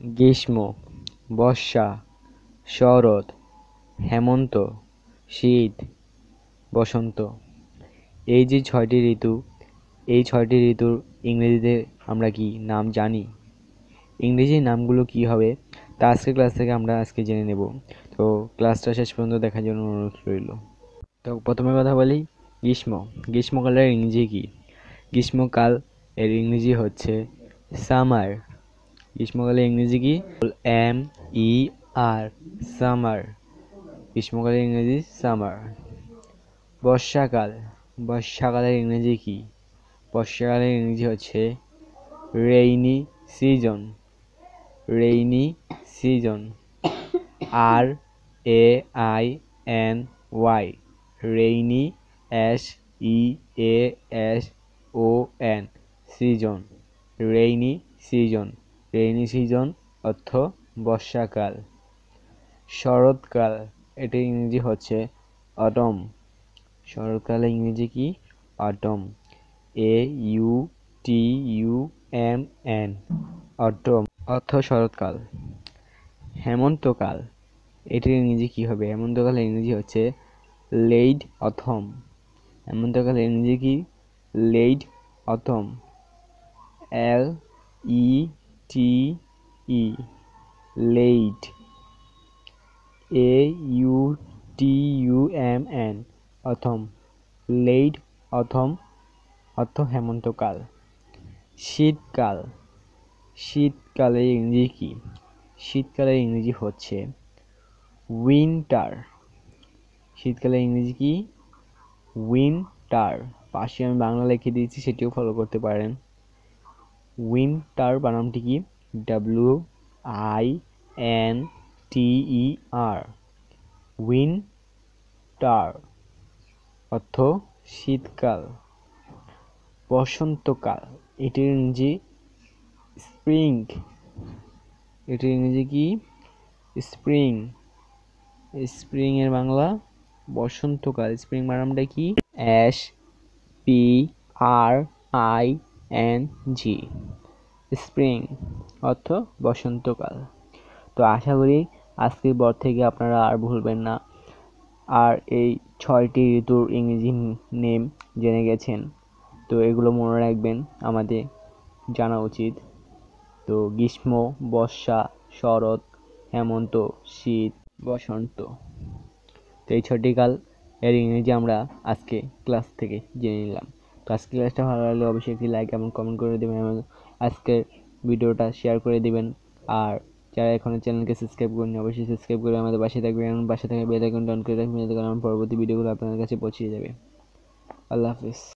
গ্রীষ্ম, বর্ষা, শরৎ, হেমন্ত, শীত, বসন্ত। এই যে ৬টি ঋতু, এই ৬টি ঋতুর ইংরেজিতে আমরা কি নাম জানি? ইংরেজি নামগুলো কি হবে তা আজকের ক্লাস থেকে আমরা জেনে নেব। তো ক্লাসটা শেষ পর্যন্ত দেখার জন্য অনুরোধ রইল। তো প্রথমে কথা বলি গ্রীষ্ম। গ্রীষ্মকালের ইংরেজি কি? গ্রীষ্মকাল এর ইংরেজি হচ্ছে সামার। গ্রীষ্মকালের ইংরেজি কি? M-E-R, summer. গ্রীষ্মকালের ইংরেজি সামার। বর্ষাকাল। বর্ষাকালের ইংরেজি কি? বর্ষাকালের ইংরেজি হচ্ছে rainy season. Rainy season. R-A-I-N-Y, rainy, S-E-A-S-O-N, season. Rainy season. Rainy season অর্থ বর্ষাকাল। শরৎকাল, এটির ইংরেজি হচ্ছে অটম। শরৎকালের ইংরেজি কি? অটম। A-U-T-U-M-N, অটম অর্থ শরৎকাল। হেমন্তকাল, এটির ইংরেজি কি হবে? হেমন্তকালের ইংরেজি হচ্ছে লেইড অথম। হেমন্তকালের ইংরেজি কি? Laid autumn. L-E-T-E, laid. A-U-T-U-M-N, autumn. Laid autumn অর্থ হেমন্তকাল। শীতকাল। শীতকালের ইংরেজি কি? শীতকালের ইংরেজি হচ্ছে উইন্টার। শীতকালের ইংরেজি কি? উইন্টার। পাশে আমি বাংলা লিখে দিয়েছি, সেটিও ফলো করতে পারেন। উইন্টার বানানটি কি? W-I-N-T-E-R, উইন্টার অর্থ শীতকাল। বসন্তকাল, এটির ইংরেজি স্প্রিং। এটির ইংরেজি কি? স্প্রিং। স্প্রিং এর বাংলা বসন্তকাল। স্প্রিং বানানটা কি? S-P-R-I-N-G, স্প্রিং অর্থ বসন্তকাল। তো আশা করি আজকের পর থেকে আপনারা আর ভুলবেন না, আর এই ৬টি ঋতুর ইংরেজি নেম জেনে গেছেন। তো এগুলো মনে রাখবেন, আমাদের জানা উচিত। তো গ্রীষ্ম, বর্ষা, শরৎ, হেমন্ত, শীত, বসন্ত। তো এই ৬টি কাল এর ইংরেজি আমরা আজকে ক্লাস থেকে জেনে নিলাম। তো আজকের ক্লাসটা ভালো লাগলে অবশ্যই একটি লাইক এবং কমেন্ট করে দেবেন এবং আজকের ভিডিওটা শেয়ার করে দিবেন। আর যারা এখনো চ্যানেলকে সাবস্ক্রাইব করেনি অবশ্যই সাবস্ক্রাইব করে আমাদের পাশে থাকবেন এবং পাশে থাকা বেল আইকনটা অন করে রাখবেন, যাতে আমার পরবর্তী ভিডিওগুলো আপনাদের কাছে পৌঁছে যাবে। আল্লাহ হাফিজ।